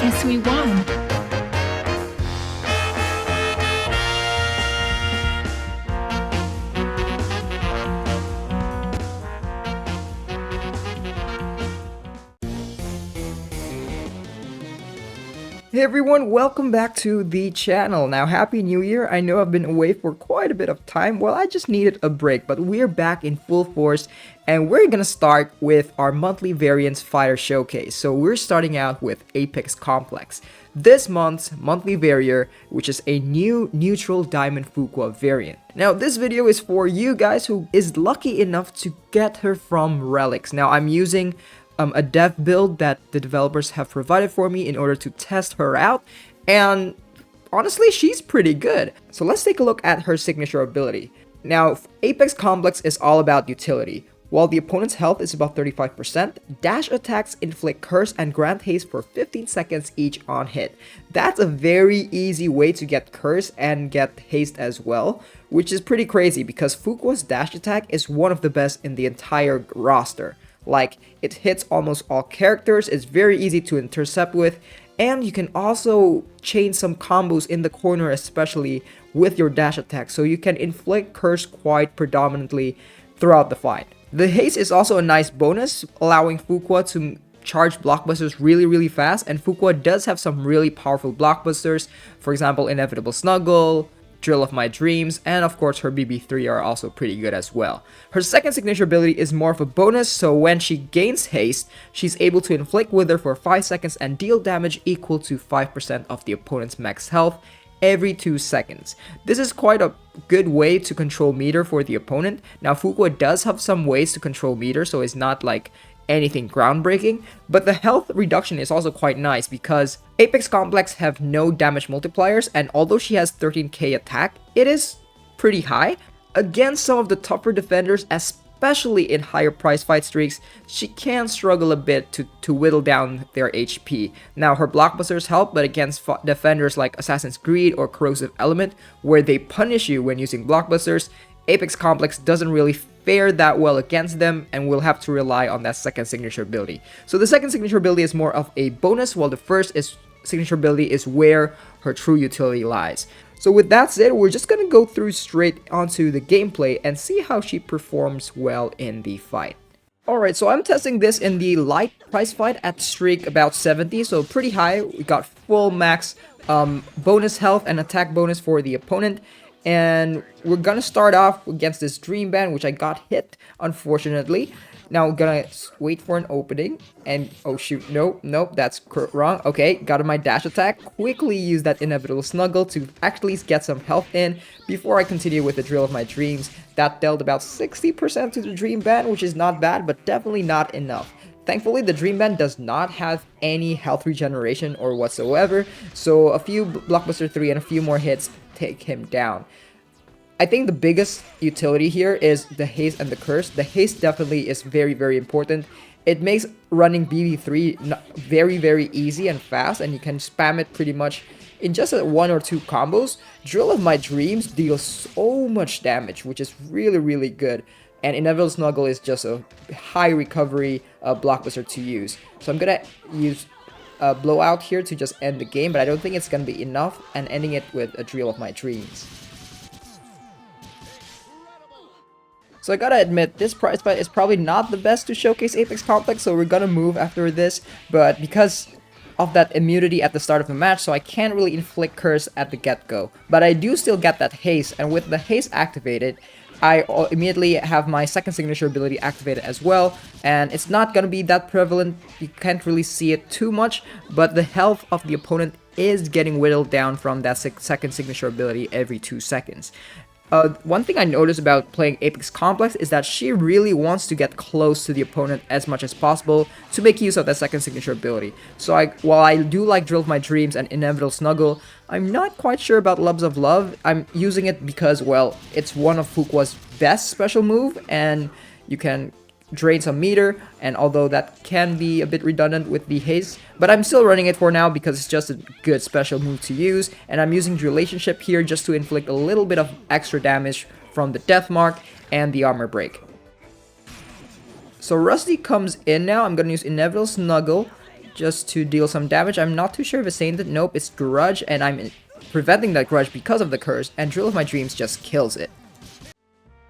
Guess we won. Hey everyone, welcome back to the channel. Now, Happy New Year. I know I've been away for quite a bit of time. Well, I just needed a break, but we're back in full force and we're gonna start with our monthly variants fighter showcase. So we're starting out with Apex Complex. This month's monthly variant, which is a new neutral diamond Fukua variant. Now, this video is for you guys who is lucky enough to get her from relics. Now, I'm using a dev build that the developers have provided for me in order to test her out, and honestly, she's pretty good. So let's take a look at her signature ability. Now, Apex Complex is all about utility. While the opponent's health is about 35%, dash attacks inflict curse and grant haste for 15 seconds each on hit. That's a very easy way to get curse and get haste as well, which is pretty crazy because Fukua's dash attack is one of the best in the entire roster. Like, it hits almost all characters, it's very easy to intercept with, and you can also chain some combos in the corner, especially with your dash attack, so you can inflict curse quite predominantly throughout the fight. The haste is also a nice bonus, allowing Fukua to charge blockbusters really fast, and Fukua does have some really powerful blockbusters, for example, Inevitable Snuggle, Drill of My Dreams, and of course her BB3 are also pretty good as well. Her second signature ability is more of a bonus, so when she gains haste, she's able to inflict Wither for 5 seconds and deal damage equal to 5% of the opponent's max health every 2 seconds. This is quite a good way to control meter for the opponent. Now, Fukua does have some ways to control meter, so it's not like anything groundbreaking, but the health reduction is also quite nice because Apex Complex have no damage multipliers, and although she has 13k attack, it is pretty high. Against some of the tougher defenders, especially in higher price fight streaks, she can struggle a bit to whittle down their HP. Now, her blockbusters help, but against defenders like Assassin's Creed or Corrosive Element, where they punish you when using blockbusters, Apex Complex doesn't really fare that well against them, and we'll have to rely on that second signature ability. So the second signature ability is more of a bonus, while the first signature ability is where her true utility lies. So with that said, we're just gonna go through straight onto the gameplay and see how she performs well in the fight. Alright, so I'm testing this in the light price fight at streak about 70, so pretty high. We got full max bonus health and attack bonus for the opponent. And we're gonna start off against this Dream Band, which I got hit, unfortunately. Now we're gonna wait for an opening, and oh shoot, nope, that's wrong. Okay, got my dash attack, quickly use that Inevitable Snuggle to actually get some health in before I continue with the Drill of My Dreams. That dealt about 60% to the Dream Band, which is not bad, but definitely not enough. Thankfully, the Dream Band does not have any health regeneration or whatsoever, so a few Blockbuster 3 and a few more hits take him down. I think the biggest utility here is the haste and the curse. The haste definitely is very important. It makes running BB3 very easy and fast, and you can spam it pretty much in just 1 or 2 combos. Drill of My Dreams deals so much damage, which is really good. And Inevitable Snuggle is just a high recovery blockbuster to use. So I'm gonna use a blowout here to just end the game, but I don't think it's gonna be enough, and ending it with a Drill of My Dreams. So I gotta admit, this prize fight is probably not the best to showcase Apex Complex, so we're gonna move after this, but because of that immunity at the start of the match, so I can't really inflict curse at the get-go. But I do still get that haste, and with the haste activated, I immediately have my second signature ability activated as well, and it's not gonna be that prevalent, you can't really see it too much, but the health of the opponent is getting whittled down from that second signature ability every 2 seconds. One thing I noticed about playing Apex Complex is that she really wants to get close to the opponent as much as possible to make use of that second signature ability. So while I do like Drill of My Dreams and Inevitable Snuggle, I'm not quite sure about Loves of Love. I'm using it because, well, it's one of Fukua's best special move, and you can drain some meter, and although that can be a bit redundant with the haste, but I'm still running it for now because it's just a good special move to use, and I'm using Relationship here just to inflict a little bit of extra damage from the Death Mark and the Armor Break. So Rusty comes in now. I'm gonna use Inevitable Snuggle just to deal some damage. I'm not too sure if it's Sainted. Nope, it's Grudge, and I'm preventing that Grudge because of the Curse, and Drill of My Dreams just kills it.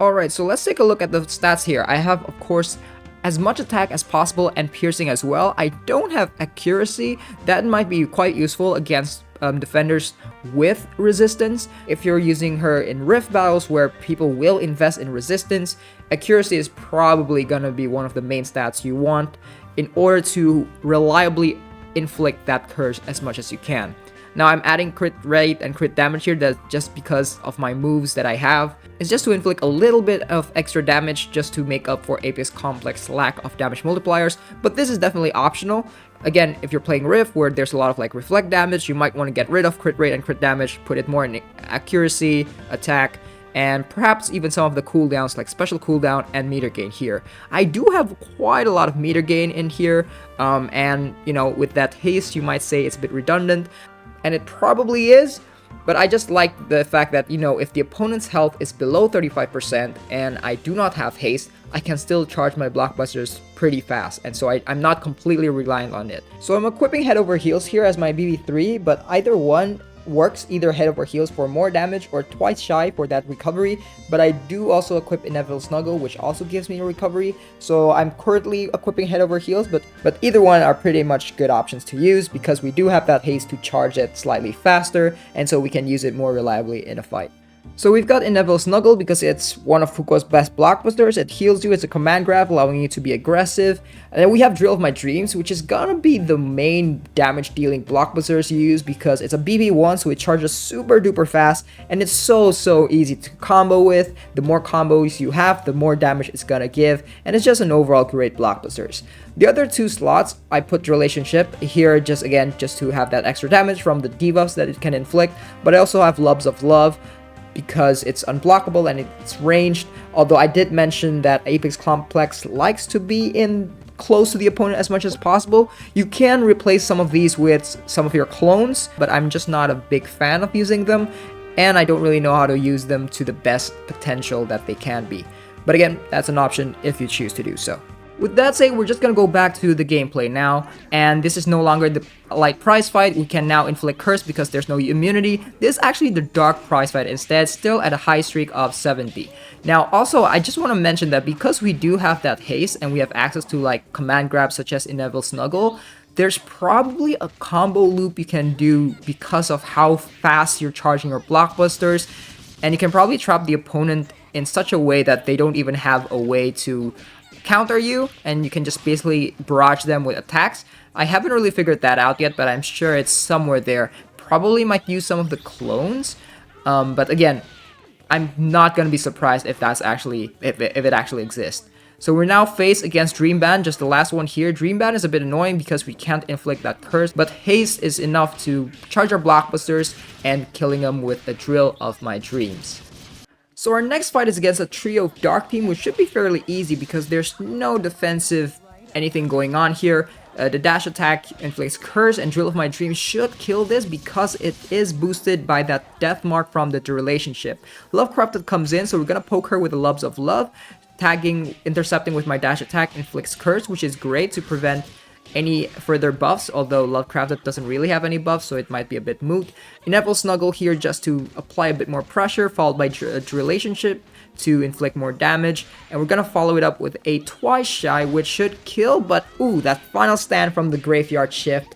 Alright, so let's take a look at the stats here. I have, of course, as much attack as possible and piercing as well. I don't have accuracy. That might be quite useful against defenders with resistance. If you're using her in rift battles where people will invest in resistance, accuracy is probably gonna be one of the main stats you want in order to reliably inflict that curse as much as you can. Now I'm adding crit rate and crit damage here, that's just because of my moves that I have. It's just to inflict a little bit of extra damage just to make up for Apex Complex lack of damage multipliers, but this is definitely optional. Again, if you're playing Rift where there's a lot of like reflect damage, you might want to get rid of crit rate and crit damage, put it more in accuracy, attack, and perhaps even some of the cooldowns like special cooldown and meter gain here. I do have quite a lot of meter gain in here, and you know, with that haste you might say it's a bit redundant, and it probably is, but I just like the fact that, you know, if the opponent's health is below 35% and I do not have haste, I can still charge my blockbusters pretty fast, and so I'm not completely reliant on it. So I'm equipping Head Over Heels here as my BB3, but either one works, either Head Over Heels for more damage or twice shy for that recovery, but I do also equip Inevitable Snuggle, which also gives me a recovery. So I'm currently equipping Head Over Heels, but either one are pretty much good options to use because we do have that haste to charge it slightly faster, and so we can use it more reliably in a fight. So we've got Inevitable Snuggle because it's one of Fukua's best blockbusters. It heals you, it's a command grab, allowing you to be aggressive. And then we have Drill of My Dreams, which is gonna be the main damage dealing blockbusters you use because it's a BB1, so it charges super duper fast, and it's so easy to combo with. The more combos you have, the more damage it's gonna give, and it's just an overall great blockbusters. The other two slots, I put Relationship here just to have that extra damage from the debuffs that it can inflict, but I also have Loves of Love, because it's unblockable and it's ranged, although I did mention that Apex Complex likes to be in close to the opponent as much as possible. You can replace some of these with some of your clones, but I'm just not a big fan of using them, and I don't really know how to use them to the best potential that they can be. But again, that's an option if you choose to do so. With that said, we're just gonna go back to the gameplay now, and this is no longer the light prize fight. We can now inflict curse because there's no immunity. This is actually the dark prize fight instead, still at a high streak of 70. Now also, I just want to mention that because we do have that haste and we have access to like command grabs such as Inevitable Snuggle, there's probably a combo loop you can do because of how fast you're charging your blockbusters, and you can probably trap the opponent in such a way that they don't even have a way to counter you, and you can just basically barrage them with attacks. I haven't really figured that out yet, but I'm sure it's somewhere there. Probably might use some of the clones, but again, I'm not gonna be surprised if that's actually if it actually exists. So we're now faced against Dreamband, just the last one here. Dreamband is a bit annoying because we can't inflict that curse, but haste is enough to charge our blockbusters and killing them with a Drill of My Dreams. So our next fight is against a trio of Dark Team, which should be fairly easy because there's no defensive anything going on here. The dash attack inflicts curse, and Drill of My Dreams should kill this because it is boosted by that death mark from the relationship. Love Corrupted comes in, so we're gonna poke her with the Loves of Love. Tagging, intercepting with my dash attack inflicts curse, which is great to prevent any further buffs, although Lovecrafted doesn't really have any buffs, so it might be a bit moot. Inevitable Snuggle here just to apply a bit more pressure, followed by Relationship to inflict more damage, and we're gonna follow it up with a Twice Shy, which should kill, but ooh, that final stand from the Graveyard Shift,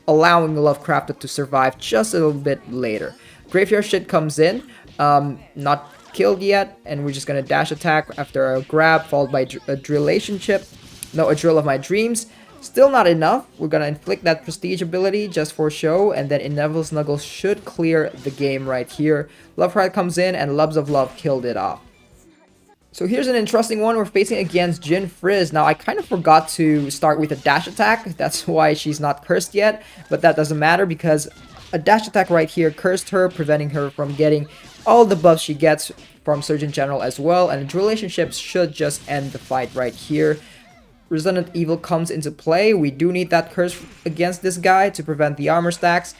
allowing Lovecrafted to survive just a little bit later. Graveyard Shift comes in, not killed yet, and we're just gonna dash attack after a grab, followed by a Relationship. No, a Drill of My Dreams. Still not enough. We're gonna inflict that prestige ability just for show, and then Inevitable Snuggle should clear the game right here. Love Pride comes in, and Loves of Love killed it off. So here's an interesting one. We're facing against Jin Frizz. Now, I kind of forgot to start with a dash attack. That's why she's not cursed yet, but that doesn't matter because a dash attack right here cursed her, preventing her from getting all the buffs she gets from Surgeon General as well, and the relationship should just end the fight right here. Resonant Evil comes into play. We do need that curse against this guy to prevent the armor stacks,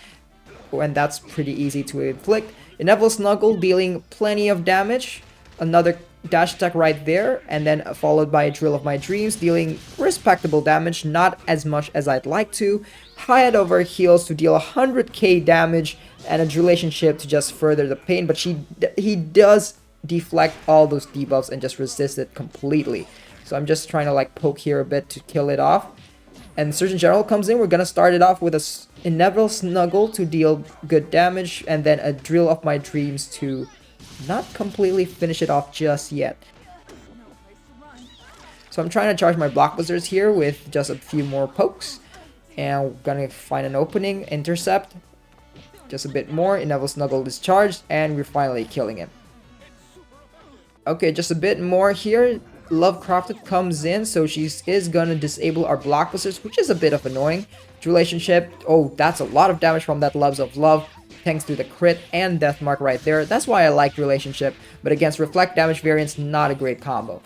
and that's pretty easy to inflict. Inevitable Snuggle dealing plenty of damage. Another dash attack right there, and then followed by a Drill of My Dreams, dealing respectable damage, not as much as I'd like to. High head over heels to deal 100k damage, and a Relationship to just further the pain, but he does deflect all those debuffs and just resist it completely. So I'm just trying to like poke here a bit to kill it off. And Surgeon General comes in. We're gonna start it off with a Inevitable Snuggle to deal good damage, and then a Drill of My Dreams to not completely finish it off just yet. So I'm trying to charge my blockbusters here with just a few more pokes, and we're gonna find an opening, intercept, just a bit more, Inevitable Snuggle discharged, and we're finally killing him. Okay, just a bit more here. Lovecrafted comes in, so she is gonna disable our blockbusters, which is a bit of annoying. Relationship, oh, that's a lot of damage from that Loves of Love, thanks to the crit and death mark right there. That's why I like Relationship, but against reflect damage variants, not a great combo.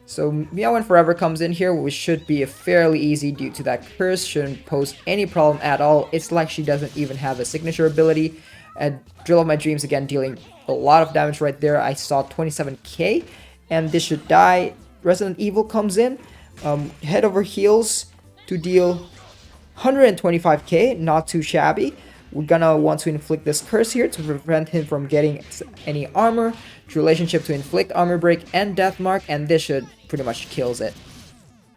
So Meow and Forever comes in here, which should be a fairly easy due to that curse, shouldn't pose any problem at all. It's like she doesn't even have a signature ability. And Drill of My Dreams again dealing a lot of damage right there. I saw 27k, and this should die. Resident Evil comes in, head over heels to deal 125k, not too shabby. We're gonna want to inflict this curse here to prevent him from getting any armor, Relationship to inflict armor break and death mark, and this should pretty much kills it.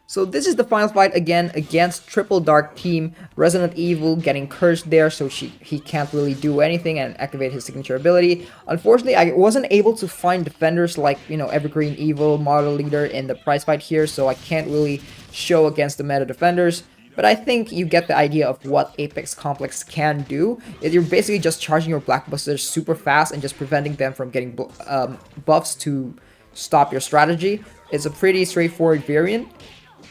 So this is the final fight again against Triple Dark Team. Resident Evil getting cursed there, so he can't really do anything and activate his signature ability. Unfortunately, I wasn't able to find defenders like, you know, Evergreen Evil, Model Leader in the prize fight here, so I can't really show against the meta defenders. But I think you get the idea of what Apex Complex can do. You're basically just charging your blockbusters super fast and just preventing them from getting buffs to stop your strategy. It's a pretty straightforward variant,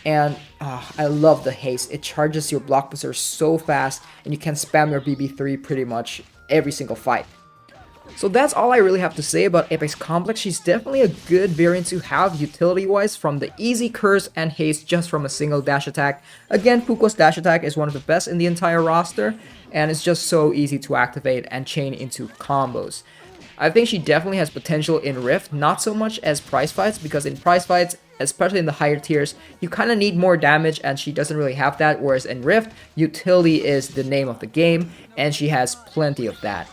and I love the haste. It charges your blockbusters so fast, and you can spam your BB3 pretty much every single fight. So that's all I really have to say about Apex Complex. She's definitely a good variant to have utility-wise, from the easy curse and haste just from a single dash attack. Again, Fukua's dash attack is one of the best in the entire roster, and it's just so easy to activate and chain into combos. I think she definitely has potential in Rift, not so much as prize fights, because in prize fights, especially in the higher tiers, you kind of need more damage, and she doesn't really have that, whereas in Rift, utility is the name of the game, and she has plenty of that.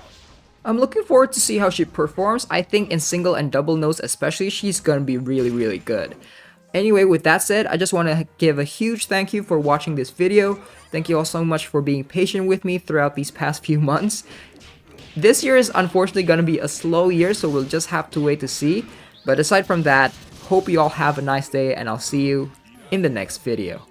I'm looking forward to see how she performs. I think in single and double nodes especially, she's gonna be really good. Anyway, with that said, I just want to give a huge thank you for watching this video. Thank you all so much for being patient with me throughout these past few months. This year is unfortunately gonna be a slow year, so we'll just have to wait to see. But aside from that, hope you all have a nice day, and I'll see you in the next video.